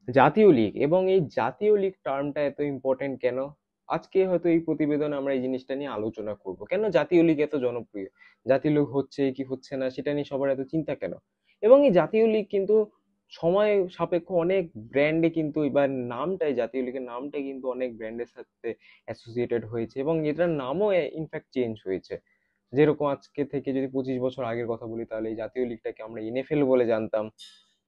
জাতীয় লীগ এবং এই জাতীয় লীগ টার্মটা এত ইম্পর্টেন্ট কেন? আজকে হয়তো এই প্রতিবেদনে আমরা এই জিনিসটা নিয়ে আলোচনা করব। কেন জাতীয় লীগ এত জনপ্রিয়? জাতীয় লীগ হচ্ছে কি হচ্ছে না সেটা নিয়ে সবার এত চিন্তা কেন? এবং এই জাতীয় লীগ কিন্তু সময় সাপেক্ষ অনেক ব্র্যান্ডে কিন্তু এবার নামটাই, জাতীয় লীগের নামটা কিন্তু অনেক ব্র্যান্ডের সাথে অ্যাসোসিয়েটেড হয়েছে এবং এটার নামও ইনফ্যাক্ট চেঞ্জ হয়েছে। যেরকম আজকে থেকে যদি 25 বছর আগের কথা বলি তাহলে এই জাতীয় লীগটাকে আমরা এনএফএল বলে জানতাম।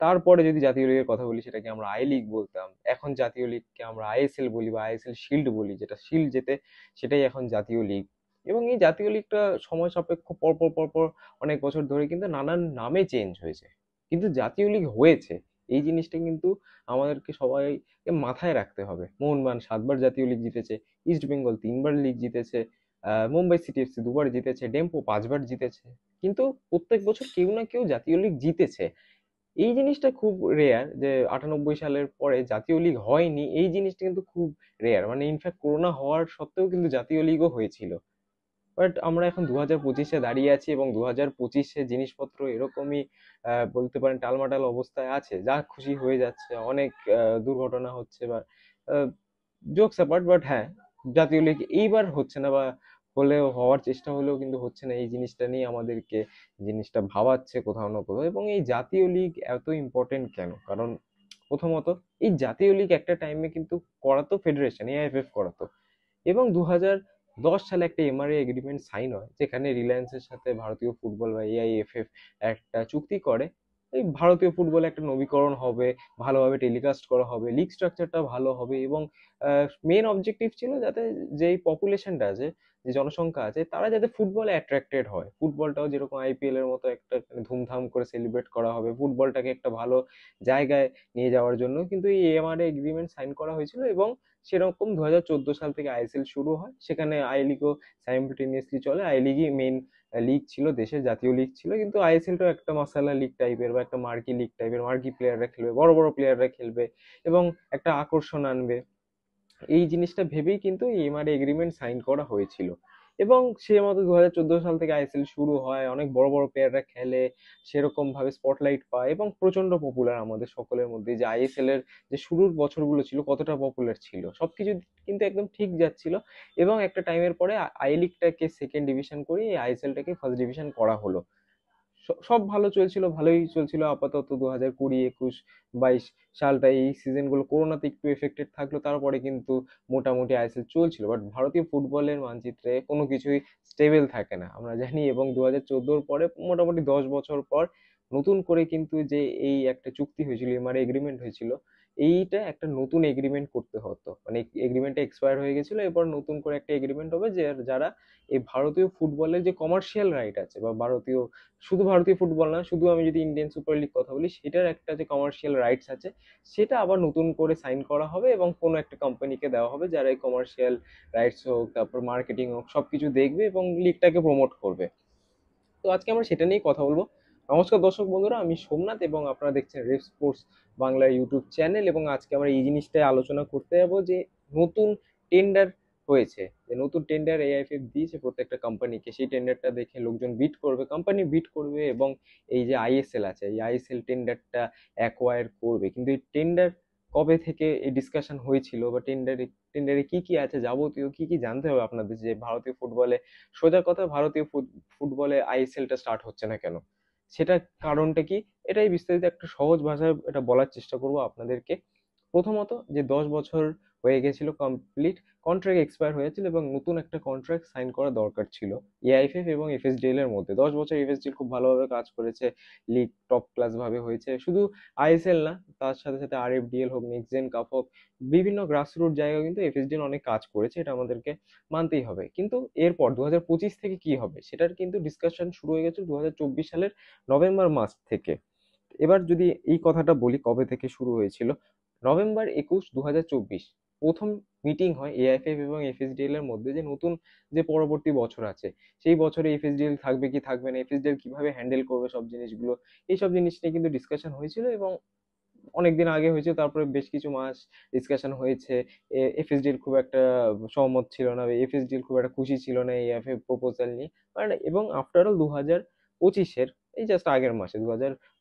তারপরে যদি জাতীয় লিগের কথা বলি সেটাকে আমরা আই লিগ বলতাম। এখন জাতীয় লিগকে আমরা আইএসএল বলি বা আইএসএল শিল্ড বলি, যেটা শিল্ড যেতে সেটাই এখন জাতীয় লিগ। এবং এই জাতীয় লিগটা সময় সাপেক্ষ পরপর পরপর অনেক বছর ধরে কিন্তু নানান নামে চেঞ্জ হয়েছে, কিন্তু জাতীয় লিগ হয়েছে। এই জিনিসটা কিন্তু আমাদেরকে সবাইকে মাথায় রাখতে হবে। মোহনবাগান 7বার জাতীয় লিগ জিতেছে, ইস্ট বেঙ্গল 3বার লিগ জিতেছে, মুম্বাই সিটি এফসি 2বার জিতেছে, ডেম্পো 5বার জিতেছে। কিন্তু প্রত্যেক বছর কেউ না কেউ জাতীয় লিগ জিতেছে। এই জিনিসটা খুব রেয়ার যে 98 সালের পরে জাতীয় লিগ হয়নি, এই জিনিসটা কিন্তু খুব রেয়ার। মানে ইনফ্যাক্ট করোনা হওয়ার সত্ত্বেও কিন্তু জাতীয় লিগও হয়েছিল। বাট আমরা এখন 2025-এ দাঁড়িয়ে আছি এবং 2025-এ জিনিসপত্র এরকমই বলতে পারেন টালমাটাল অবস্থায় আছে, যা খুশি হয়ে যাচ্ছে, অনেক দুর্ঘটনা হচ্ছে বা জোকস অ্যাপার্ট। বাট হ্যাঁ, জাতীয় লিগ এইবার হচ্ছে না, বা হলেও হওয়ার চেষ্টা হলেও কিন্তু হচ্ছে না। এই জিনিসটা নিয়ে আমাদেরকে জিনিসটা ভাবাচ্ছে কোথাও না কোথাও। এবং এই জাতীয় লিগ এত ইম্পর্টেন্ট কেন? কারণ প্রথমত এই জাতীয় লিগ একটা টাইমে কিন্তু করাতো ফেডারেশন, এআইএফএফ করাতো। এবং 2010 সালে একটা এমআরএ এগ্রিমেন্ট সাইন হয়, যেখানে রিলায়েন্সের সাথে ভারতীয় ফুটবল বা এআইএফএফ একটা চুক্তি করে। এই ভারতীয় ফুটবলে একটা নবীকরণ হবে, ভালোভাবে টেলিকাস্ট করা হবে, লিগ স্ট্রাকচারটা ভালো হবে এবং মেন অবজেক্টিভ ছিল যাতে যেই পপুলেশনটা আছে, যে জনসংখ্যা আছে, তারা যাতে ফুটবলে অ্যাট্রাক্টেড হয়। ফুটবলটাও যেরকম আইপিএল এর মতো একটা ধুমধাম করে সেলিব্রেট করা হবে, ফুটবলটাকে একটা ভালো জায়গায় নিয়ে যাওয়ার জন্য কিন্তু এই এমআরএ এগ্রিমেন্ট সাইন করা হয়েছিল। এবং সেরকম 2014 সাল থেকে আইএসএল শুরু হয়, সেখানে আই লিগও সাইমultaneously চলে। আই লিগই মেন লিগ ছিল, দেশের জাতীয় লিগ ছিল, কিন্তু আইএসএলটাও একটা মশালা লিগ টাইপের বা একটা মার্কি লিগ টাইপের। মার্কি প্লেয়াররা খেলবে, বড় বড় প্লেয়াররা খেলবে এবং একটা আকর্ষণ আনবে। এই জিনিসটা ভেবেই কিন্তু এই এমআরএ এগ্রিমেন্ট সাইন করা হয়েছিল। এবং সে মতো 2014 সাল থেকে আইএসএল শুরু হয়, অনেক বড় বড় প্লেয়াররা খেলে, সেরকম ভাবে স্পটলাইট পায় এবং প্রচন্ড পপুলার আমাদের সকলের মধ্যে। যে আইএসএল এর যে শুরুর বছরগুলো ছিল কতটা পপুলার ছিল, সবকিছু কিন্তু একদম ঠিক যাচ্ছিল। এবং একটা টাইমের পরে আই লিগটাকে সেকেন্ড ডিভিশন করে আইএসএলটাকে ফার্স্ট ডিভিশন করা হলো। সব ভালো চলছিল, ভালোই চলছিল আপাতত। 2020, 21, 22 সালটা এই সিজনগুলো করোনাতে একটু এফেক্টেড থাকলো, তারপরে কিন্তু মোটামুটি আইএসএল চলছিল। বাট ভারতীয় ফুটবলের মানচিত্রে কোনো কিছুই স্টেবল থাকে না, আমরা জানি। এবং 2014-র পরে মোটামুটি 10 বছর পর নতুন করে কিন্তু যে এই একটা চুক্তি হয়েছিল, এমআরএ এগ্রিমেন্ট হয়েছিল, এইটা একটা নতুন এগ্রিমেন্ট করতে হতো। মানে এগ্রিমেন্টটা এক্সপায়ার হয়ে গেছিল, এরপর নতুন করে একটা এগ্রিমেন্ট হবে যে যারা এই ভারতীয় ফুটবলের যে কমার্শিয়াল রাইট আছে, বা ভারতীয়, শুধু ভারতীয় ফুটবল না, শুধু আমি যদি ইন্ডিয়ান সুপার লিগ কথা বলি, সেটার একটা যে কমার্শিয়াল রাইটস আছে, সেটা আবার নতুন করে সাইন করা হবে এবং কোনো একটা কোম্পানিকে দেওয়া হবে, যারা এই কমার্শিয়াল রাইটস হোক, তারপর মার্কেটিং হোক, সবকিছু দেখবে এবং লিগটাকে প্রমোট করবে। তো আজকে আমরা সেটা নিয়েই কথা বলবো। নমস্কার দর্শক বন্ধুরা, আমি সোমনাথ এবং আপনারা দেখছেন রেফ স্পোর্টস বাংলার ইউটিউব চ্যানেল। এবং আজকে আমরা এই জিনিসটাই আলোচনা করতে যাবো যে নতুন টেন্ডার হয়েছে, যে নতুন টেন্ডার এআইএফএফ দিয়েছে প্রত্যেকটা কোম্পানিকে। সেই টেন্ডারটা দেখে লোকজন বিড করবে, কোম্পানি বিড করবে এবং এই যে আইএসএল আছে, এই আইএসএল টেন্ডারটা অ্যাকোয়ার করবে। কিন্তু এই টেন্ডার কবে থেকে এই ডিসকাশন হয়েছিল, বা টেন্ডারে টেন্ডারে কি কি আছে, যাবতীয় কি কি জানতে হবে আপনাদের, যে ভারতীয় ফুটবলে, সোজা কথা, ভারতীয় ফুটবলে আইএসএলটা স্টার্ট হচ্ছে না কেন, সেটা কারণটা কি, এটাই বিস্তারিত একটা সহজ ভাষায় এটা বলার চেষ্টা করব আপনাদেরকে। প্রথমত, যে 10 বছর হয়ে গেছিল কমপ্লিট, কন্ট্রাক্ট এক্সপায়ার হয়েছিল এবং নতুন একটা কন্ট্রাক্ট সাইন করা দরকার ছিল এআইএফএফ এবং এফএসডিএল এর মধ্যে। 10 বছর এফএসডিএল খুব ভালোভাবে কাজ করেছে, লিগ টপ ক্লাস ভাবে হয়েছে। শুধু আইএসএল না, তার সাথে সাথে আরএফডিএল হোক, নেক্সট জেন কাপ হোক, বিভিন্ন গ্রাসরুট জায়গায় কিন্তু এফএসডিএল অনেক কাজ করেছে, এটা আমাদেরকে মানতেই হবে। কিন্তু এরপর 2025 থেকে কি হবে সেটার কিন্তু ডিসকাশন শুরু হয়ে গেছে 2024 সালের নভেম্বর মাস থেকে। এবার যদি এই কথাটা বলি কবে থেকে শুরু হয়েছিল, নভেম্বর 21, 2024 প্রথম মিটিং হয় এআইএফএফ এবং এফএসডিএল এর মধ্যে, যে নতুন যে পরবর্তী বছর আছে, সেই বছরে এফএসডিএল থাকবে কি থাকবে না, এফএসডিএল কিভাবে হ্যান্ডেল করবে সব জিনিসগুলো, এইসব জিনিস নিয়ে কিন্তু ডিসকাশন হয়েছিল। এবং অনেকদিন আগে হয়েছে, তারপরে বেশ কিছু মাস ডিসকাশন হয়েছে। এফএসডিএল খুব একটা সহমত ছিল না, এফএসডিএল খুব একটা খুশি ছিল না এই এফএ প্রপোজাল নিয়ে। কারণ এবং আফটার অল 2025-এর এই জাস্ট আগের মাসে,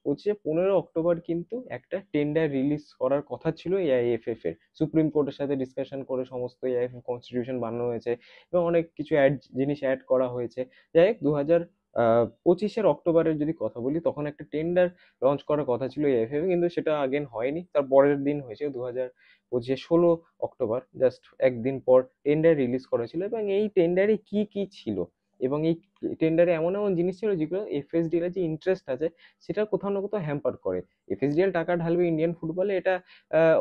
2025 15 অক্টোবর কিন্তু একটা টেন্ডার রিলিজ করার কথা ছিল এআইএফএফ এর, সুপ্রিম কোর্টের সাথে ডিসকাশন করে সমস্ত এআইএফএফ কনস্টিটিউশন বানানো হয়েছে এবং অনেক কিছু জিনিস অ্যাড করা হয়েছে। যাই হোক 2025 অক্টোবরের যদি কথা বলি, তখন একটা টেন্ডার লঞ্চ করার কথা ছিল এআইএফএফ, কিন্তু সেটা আগেন হয়নি, তার পরের দিন হয়েছে 2025 16 অক্টোবর, জাস্ট একদিন পর টেন্ডার রিলিজ করেছিল। এবং এই টেন্ডারে কি কি ছিল, এবং এই টেন্ডারে এমন এমন জিনিস ছিল যেগুলো এফএসডিএল এর যে ইন্টারেস্ট আছে সেটা কোথাও না কোথাও হ্যাম্পার করে। এফএসডিএল টাকা ঢালবে ইন্ডিয়ান ফুটবলে, এটা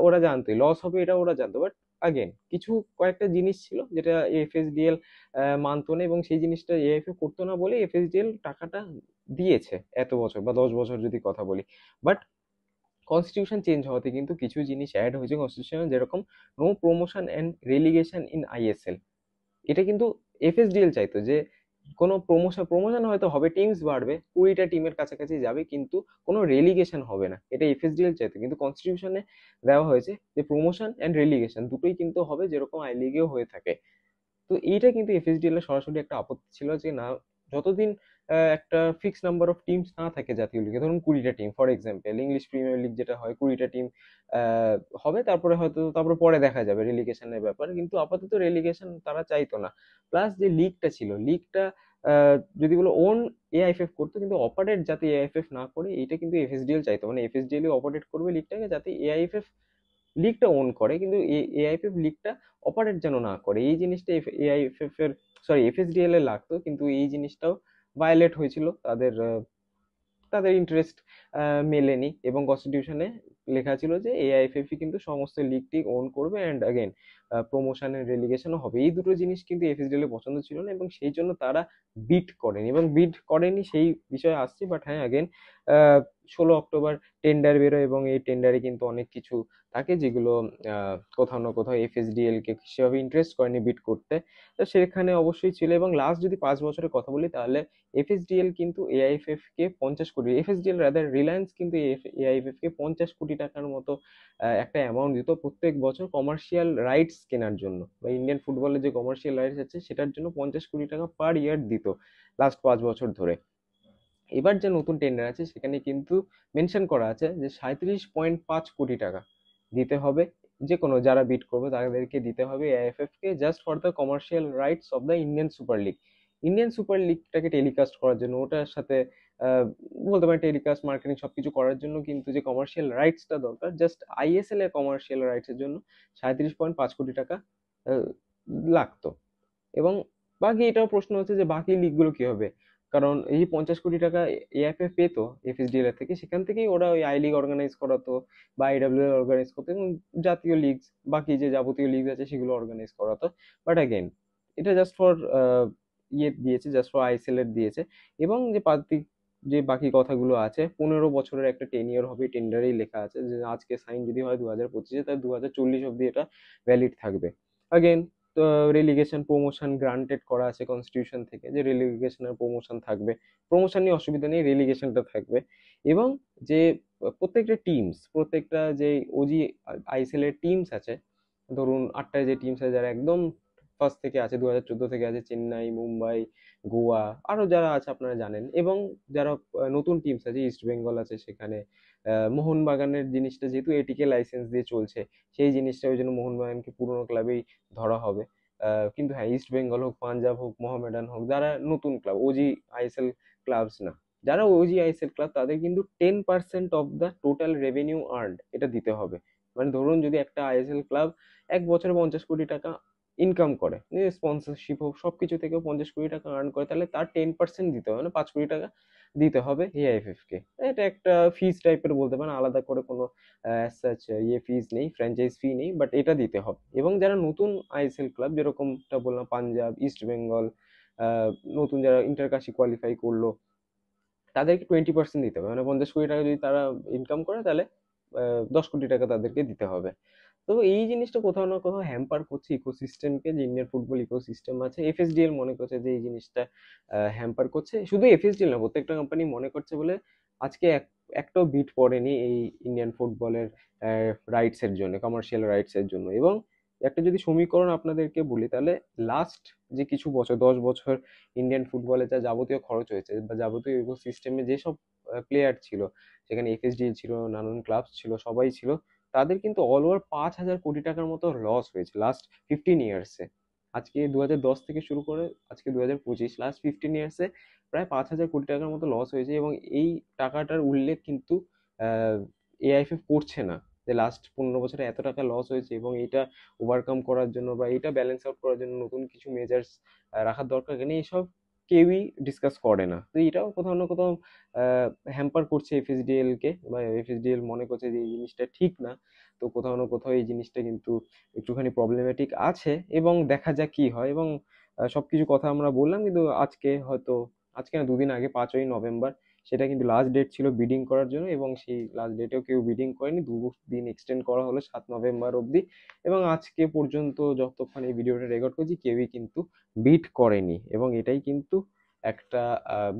ওরা জানতোই, লস হবে এটা ওরা জানতো, বাট আগেন কিছু কয়েকটা জিনিস ছিল যেটা এফএসডিএল মানতো না, এবং সেই জিনিসটা এএফএ করতো না বলে এফএসডিএল টাকাটা দিয়েছে এত বছর বা 10 বছর যদি কথা বলি। বাট কনস্টিটিউশন চেঞ্জ হওয়াতে কিন্তু কিছু জিনিস অ্যাড হয়েছে কনস্টিটিউশনে, যেরকম no promotion and relegation in ISL. এটা কিন্তু এফএসডিএল চাইতো যে কোনো প্রমোশন হয়তো হবে, টিমস বাড়বে, 20টা টিমের কাছাকাছি যাবে, কিন্তু কোনো রেলিগেশন হবে না, এটা এফএসডিএল চাইতো। কিন্তু কনস্টিটিউশনে দেওয়া হয়েছে যে প্রমোশন অ্যান্ড রেলিগেশন দুটোই কিন্তু হবে, যেরকম আই লিগেও হয়ে থাকে। তো এইটা কিন্তু এফএসডিএল এর সরাসরি একটা আপত্তি ছিল যে না, যতদিন একটা ফিক্স নাম্বার অফ টিমস না থাকে জাতীয় লিগে, ধরুন 20টা team for example, English Premier League যেটা হয় 20টা টিম হবে, তারপরে হয়তো তারপরে পরে দেখা যাবে রেলিগেশনের ব্যাপার, কিন্তু আপাতত রেলিগেশন তারা চাইতো না। প্লাস যে লিগটা ছিল, লিগটা যদি বলো ওন এআইএফএফ করতো, কিন্তু অপারেট যাতে এআইএফএফ না করে, এইটা কিন্তু এফএসডিএল চাইতো, মানে এফএসডিএল অপারেট করবে লিগটাকে, যাতে এআইএফএফ লিগটা ওন করে, কিন্তু এআইএফএফ লিগটা অপারেট যেন না করে, এই জিনিসটা এআইএফএফ এর, সরি এফএসডিএল এর লাগতো। কিন্তু এই জিনিসটাও ভায়োলেট হয়েছিল, তাদের তাদের ইন্টারেস্ট মেলেনি, এবং কনস্টিটিউশনে লেখা ছিল যে এআইএফএফই কিন্তু সমস্ত লিগ টিগ ওন করবে, অ্যান্ড অ্যাগেন প্রমোশন এন্ড রেলিগেশনও হবে। এই দুটো জিনিস কিন্তু এফএসডিএল এর পছন্দ ছিল না, এবং সেই জন্য তারা বিট করেনি, এবং বিট করেনি সেই বিষয়ে আসছি। বাট হ্যাঁ, অ্যাগেন 16 অক্টোবর টেন্ডার বেরোয়, এবং এই টেন্ডারে কিন্তু অনেক কিছু থাকে যেগুলো কোথাও না কোথাও এফএসডিএল কে সেভাবে ইন্টারেস্ট করেনি বিট করতে, তো সেখানে অবশ্যই ছিল। এবং লাস্ট যদি 5 বছরের কথা বলি, তাহলে এফএসডিএল কিন্তু এআইএফএফ কে 50 কোটি, এফএসডিএল রাদার রিলায়েন্স কিন্তু এআইএফএফ কে 50 কোটি টাকার মতো একটা অ্যামাউন্ট দিত প্রত্যেক বছর কমার্শিয়াল রাইটস কেনার জন্য, বা ইন্ডিয়ান ফুটবলের যে কমার্শিয়াল রাইটস আছে সেটার জন্য 50 কোটি টাকা পার ইয়ার দিত লাস্ট 5 বছর ধরে। এবার যে নতুন টেন্ডার আছে সেখানে কিন্তু মেনশন করা আছে যে 37.5 কোটি টাকা দিতে হবে, যে কোনো যারা বিট করবে তাদেরকে দিতে হবে এআইএফএফ কে, just for the commercial rights of the Indian Super League. Indian Super লিগটাকে টেলিকাস্ট করার জন্য, ওটার সাথে আহ, বলতে পারেন টেলিকাস্ট মার্কেটিং সবকিছু করার জন্য কিন্তু যে কমার্শিয়াল রাইটসটা দরকার, জাস্ট আইএসএল এর কমার্শিয়াল রাইটস এর জন্য 37.5 কোটি টাকা আহ, লাগতো। এবং বাকি এটাও প্রশ্ন হচ্ছে যে বাকি লিগগুলো কি হবে, কারণ এই 50 কোটি টাকা এএফএ পেতো এফএসডিএল এর থেকে, সেখান থেকেই ওরা ওই আই লিগ অর্গানাইজ করাতো বা আইডব্লিউ অর্গানাইজ করতো, এবং জাতীয় লিগ, বাকি যে যাবতীয় লিগ আছে সেগুলো অর্গানাইজ করাতো। বাট অ্যাগেন এটা জাস্ট ফর ইয়ে দিয়েছে, জাস্ট ফর আইএসএল এর দিয়েছে। এবং যে বাকি কথাগুলো আছে, 15 বছরের একটা টেনিয়র হবে, টেন্ডারেই লেখা আছে যে আজকে সাইন যদি হয় 2025-এ, তার 2040 অব্দি এটা ভ্যালিড থাকবে। আগেন রেলিগেশন প্রমোশন গ্রান্টেড করা আছে কনস্টিটিউশন থেকে, যে রেলিগেশন আর প্রমোশন থাকবে, প্রমোশন নিয়ে অসুবিধা নেই, রেলিগেশনটা থাকবে। এবং যে প্রত্যেকটা যে ওজি আইএসএল এর টিমস আছে, ধরুন 8টা যে টিমস আছে যারা একদম ফার্স্ট থেকে আছে, 2014 থেকে আছে, চেন্নাই, মুম্বাই, গোয়া, আরো যারা আছে আপনারা জানেন, এবং যারা নতুন টিমস আছে, ইস্ট বেঙ্গল আছে সেখানে, মোহনবাগানের জিনিসটা যেহেতু এটিকে লাইসেন্স দিয়ে চলছে, সেই জিনিসটা ওই জন্য মোহনবাগানকে পুরোনো ক্লাবেই ধরা হবে। কিন্তু হ্যাঁ, ইস্ট বেঙ্গল হোক, পাঞ্জাব হোক, মোহামেডান হোক, যারা নতুন ক্লাব, ওজি আইএসএল ক্লাবস না, যারা ওজি আইএসএল ক্লাব, তাদের কিন্তু 10% of the total revenue earned এটা দিতে হবে। মানে ধরুন যদি একটা আইএসএল ক্লাব এক বছরে 50 কোটি টাকা ইনকাম করে, স্পন্সরশিপ হোক সবকিছু থেকে 50 কোটি টাকা আর্ন করে, তাহলে তার 10% দিতে হবে, মানে 5 কোটি টাকা দিতে হবে এআইএফএফ কে। এটা একটা ফিস টাইপের বলতে পারেন, আলাদা করে কোনো সাচ ইয়ে ফিস নেই, ফ্র্যাঞ্চাইজ ফি নেই, বাট এটা দিতে হবে। এবং যারা নতুন আইএসএল ক্লাব, যেরকমটা বললাম পাঞ্জাব, ইস্ট বেঙ্গল, নতুন যারা ইন্টারকাশি কোয়ালিফাই করলো, তাদেরকে 20% দিতে হবে, মানে 50 কোটি টাকা যদি তারা ইনকাম করে, তাহলে 10 কোটি টাকা তাদেরকে দিতে হবে। তো এই জিনিসটা কোথাও না কোথাও হ্যাম্পার করছে ইকোসিস্টেমকে, যে ইন্ডিয়ান ফুটবল ইকোসিস্টেম আছে, এফএসডিএল মনে করছে যে এই জিনিসটা হ্যাম্পার করছে। শুধু এফএসডিএল না, প্রত্যেকটা কোম্পানি মনে করছে বলে আজকে একটাও বিট পড়েনি এই ইন্ডিয়ান ফুটবলের রাইটস এর জন্য, কমার্শিয়াল রাইটস এর জন্য। এবং একটা যদি সমীকরণ আপনাদেরকে বলি, তাহলে লাস্ট যে কিছু বছর, 10 বছর ইন্ডিয়ান ফুটবলে যা যাবতীয় খরচ হয়েছে বা যাবতীয় ইকোসিস্টেমে যেসব প্লেয়ার ছিল, সেখানে এফএসডিএল ছিল, নানান ক্লাব ছিল, সবাই ছিল, তাদের কিন্তু অল ওভার 5,000 কোটি টাকার মতো লস হয়েছে লাস্ট 15 ইয়ার্সে। আজকে 2010 থেকে শুরু করে আজকে 2025, লাস্ট 15 ইয়ার্সে প্রায় 5,000 কোটি টাকার মতো লস হয়েছে। এবং এই টাকাটার উল্লেখ কিন্তু এআইএফএফ করছে না, যে লাস্ট 15 বছরে এত টাকা লস হয়েছে এবং এটা ওভারকাম করার জন্য বা এটা ব্যালেন্স আউট করার জন্য নতুন কিছু মেজার্স রাখার দরকার নেই, এসব কেউই ডিসকাস করে না। তো এটাও কোথাও না কোথাও হ্যাম্পার করছে এফএসডিএল কে, বা এফএসডিএল মনে করছে যে এই জিনিসটা ঠিক না। তো কোথাও না কোথাও এই জিনিসটা কিন্তু একটুখানি প্রবলেমেটিক আছে, এবং দেখা যাক কি হয়। এবং সবকিছু কথা আমরা বললাম, কিন্তু আজকে হয়তো, আজকে না, দুদিন আগে 5ই নভেম্বর সেটা কিন্তু লাস্ট ডেট ছিল বিডিং করার জন্য, এবং সেই লাস্ট ডেটেও কেউ বিডিং করেনি। 2 দিন এক্সটেন্ড করা হলো 7 নভেম্বর অবধি, এবং আজকে পর্যন্ত যতক্ষণ এই ভিডিওটা রেকর্ড করছি কেউই কিন্তু বিট করেনি। এবং এটাই কিন্তু একটা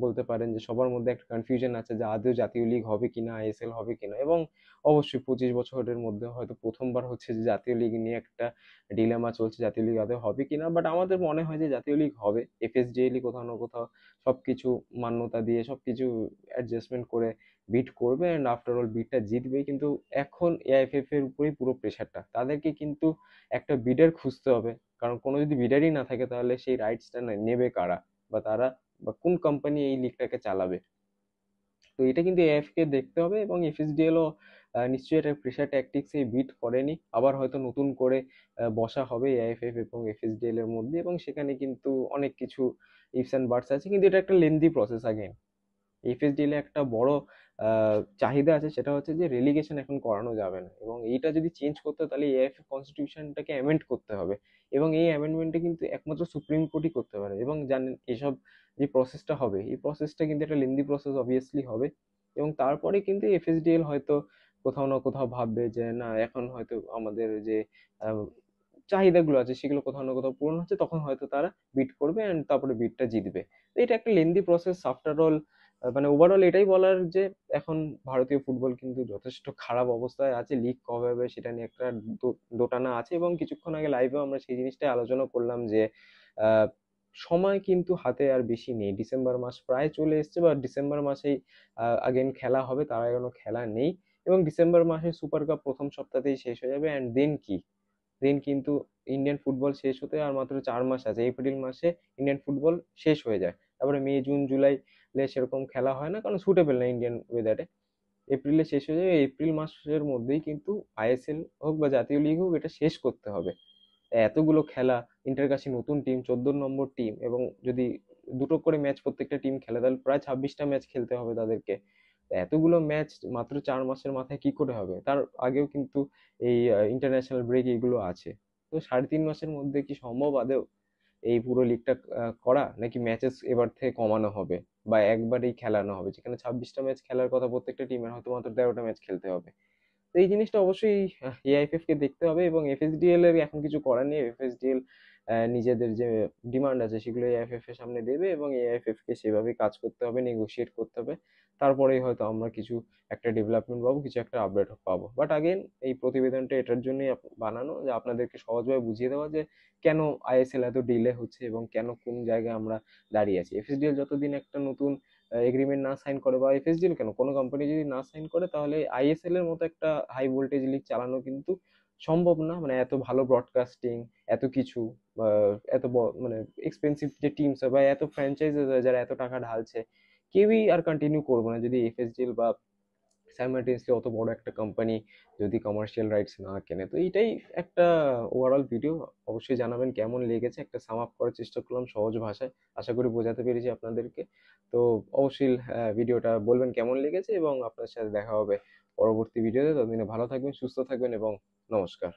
বলতে পারেন যে সবার মধ্যে একটা কনফিউশন আছে যে আদৌ জাতীয় লিগ হবে কিনা, আইএসএল হবে কিনা। এবং অবশ্যই 25 বছরের মধ্যে হয়তো প্রথমবার হচ্ছে যে জাতীয় লিগ নিয়ে একটা ডিলেমা চলছে, জাতীয় লিগ আদৌ হবে কিনা। বাট আমাদের মনে হয় যে জাতীয় লিগ হবে। এফএসডিএলই কোথাও না কোথাও সবকিছু মান্যতা দিয়ে, সবকিছু অ্যাডজাস্টমেন্ট করে বিট করবে, অ্যান্ড আফটার অল বিটটা জিতবে। কিন্তু এখন এআইএফএফ এর উপরেই পুরো প্রেশারটা, তাদেরকে কিন্তু একটা বিডার খুঁজতে হবে। কারণ কোনো যদি বিডারই না থাকে, তাহলে সেই রাইটসটা নেবে কারা, বা তারা, বা কোন কোম্পানি এই লিগটাকে চালাবে। তো এটা কিন্তু এএফ কে দেখতে হবে, এবং এফএসডিএল ও নিশ্চয়ই এটা প্রেশার ট্যাকটিক্স এই বিট করেনি। আবার হয়তো নতুন করে বসা হবে এআইএফএফ এবং এফএসডিএল এর মধ্যে, এবং সেখানে কিন্তু অনেক কিছু ইফস অ্যান্ড বাটস আছে, কিন্তু এটা একটা লেন্দি প্রসেস। আগে এফএসডিএল এ একটা বড় চাহিদা আছে, সেটা হচ্ছে যে রেলিগেশন এখন করানো যাবে না, এবং এইটা যদি চেঞ্জ করতে হয় তাহলে এএফ কনস্টিটিউশনটাকে অ্যামেন্ড করতে হবে। এবং এই অ্যামেন্ডমেন্টটা কিন্তু একমাত্র সুপ্রিম কোর্টই করতে পারে। এবং জানেন এসব যে প্রসেসটা হবে, এই প্রসেসটা কিন্তু একটা লেন্দি প্রসেস অবভিয়াসলি হবে। এবং তারপরে কিন্তু এফএসডিএল হয়তো কোথাও না কোথাও ভাববে যে না, এখন হয়তো আমাদের যে আহ, চাহিদাগুলো আছে সেগুলো কোথাও না কোথাও পূরণ হচ্ছে, তখন হয়তো তারা বিট করবে অ্যান্ড তারপরে বিটটা জিতবে। তো এটা একটা লেন্দি প্রসেস আফটার অল। মানে ওভারঅল এটাই বলার যে এখন ভারতীয় ফুটবল কিন্তু যথেষ্ট খারাপ অবস্থায় আছে। লিগ কবে হবে সেটা নিয়ে একটা দোটানা আছে, এবং কিছুক্ষণ আগে লাইভেও আমরা সেই জিনিসটাই আলোচনা করলাম যে আহ, সময় কিন্তু হাতে আর বেশি নেই। ডিসেম্বর মাস প্রায় চলে এসেছে, বা ডিসেম্বর মাসেই আগেন খেলা হবে, তার আগে কোনো খেলা নেই। এবং ডিসেম্বর মাসে সুপার কাপ প্রথম সপ্তাহতেই শেষ হয়ে যাবে, অ্যান্ড দেন কি, দেন কিন্তু ইন্ডিয়ান ফুটবল শেষ হতে আর মাত্র 4 মাস আছে। এপ্রিল মাসে ইন্ডিয়ান ফুটবল শেষ হয়ে যায়। তারপরে মে জুন জুলাই সেরকম খেলা হয় না, কারণ সুটেবল না ইন্ডিয়ান ওয়েদারে। এপ্রিলে শেষ হয়ে যাবে। এপ্রিল মাসের মধ্যেই কিন্তু আইএসএল হোক বা জাতীয় লিগ হোক, এটা শেষ করতে হবে। এতগুলো খেলা, ইন্টারকাশি নতুন টিম, 14 নম্বর টিম, এবং যদি দুটো করে ম্যাচ প্রত্যেকটা টিম খেলে, তাহলে প্রায় 26টা ম্যাচ খেলতে হবে তাদেরকে। এতগুলো ম্যাচ মাত্র 4 মাসের মাথায় কি করে হবে? তার আগেও কিন্তু এই ইন্টারন্যাশনাল ব্রেক এগুলো আছে। তো 3.5 মাসের মধ্যে কি সম্ভব আদৌ এই পুরো লিগটা করা, নাকি ম্যাচেস এবার থেকে কমানো হবে, বা একবারেই খেলানো হবে? যেখানে 26টা ম্যাচ খেলার কথা প্রত্যেকটা টিমের, হয়তো মাত্র 13টা ম্যাচ খেলতে হবে। তো এই জিনিসটা অবশ্যই এআইএফএফ কে দেখতে হবে, এবং এফএসডিএল এর এখন কিছু করার নেই। এফএসডিএল নিজেদের যে ডিমান্ড আছে সেগুলো এআইএফএফ এর সামনে দেবে, এবং এআইএফএফ কে সেভাবেই কাজ করতে হবে, নেগোশিয়েট করতে হবে। তারপরেই হয়তো আমরা কিছু একটা ডেভেলপমেন্ট পাবো, কিছু একটা আপডেট পাবো। বাট আগেন এই প্রতিবেদনটা এটার জন্যই বানানো, যে আপনাদেরকে সহজভাবে বুঝিয়ে দেওয়া যে কেন আইএসএল এত ডিলে হচ্ছে, এবং কেন কোন জায়গায় আমরা দাঁড়িয়ে আছি। এফএসডিএল যতদিন একটা নতুন এগ্রিমেন্ট না সাইন করে, বা এফএসডিএল কেন, কোনো কোম্পানি যদি না সাইন করে, তাহলে আইএসএল এর মতো একটা হাই ভোল্টেজ লিগ চালানো কিন্তু সম্ভব না। মানে এত ভালো ব্রডকাস্টিং, এত কিছু, এত মানে এক্সপেন্সিভ যে টিমস বা এত ফ্র্যাঞ্চাইজিস যারা এত টাকা ঢালছে, কেউই আর কন্টিনিউ করবে না যদি এফএসডিএল বা সাইমালটেনিয়াসলি অত বড় একটা কোম্পানি যদি কমার্শিয়াল রাইটস না কেনে। তো এইটাই একটা ওভারঅল ভিডিও। অবশ্যই জানাবেন কেমন লেগেছে। একটা সাম আপ করার চেষ্টা করলাম সহজ ভাষায়, আশা করি বোঝাতে পেরেছি আপনাদেরকে। তো অবশ্যই ভিডিওটা বলবেন কেমন লেগেছে, এবং আপনার সাথে দেখা হবে পরবর্তী ভিডিওতে। ততদিনে ভালো থাকবেন, সুস্থ থাকবেন, এবং নমস্কার।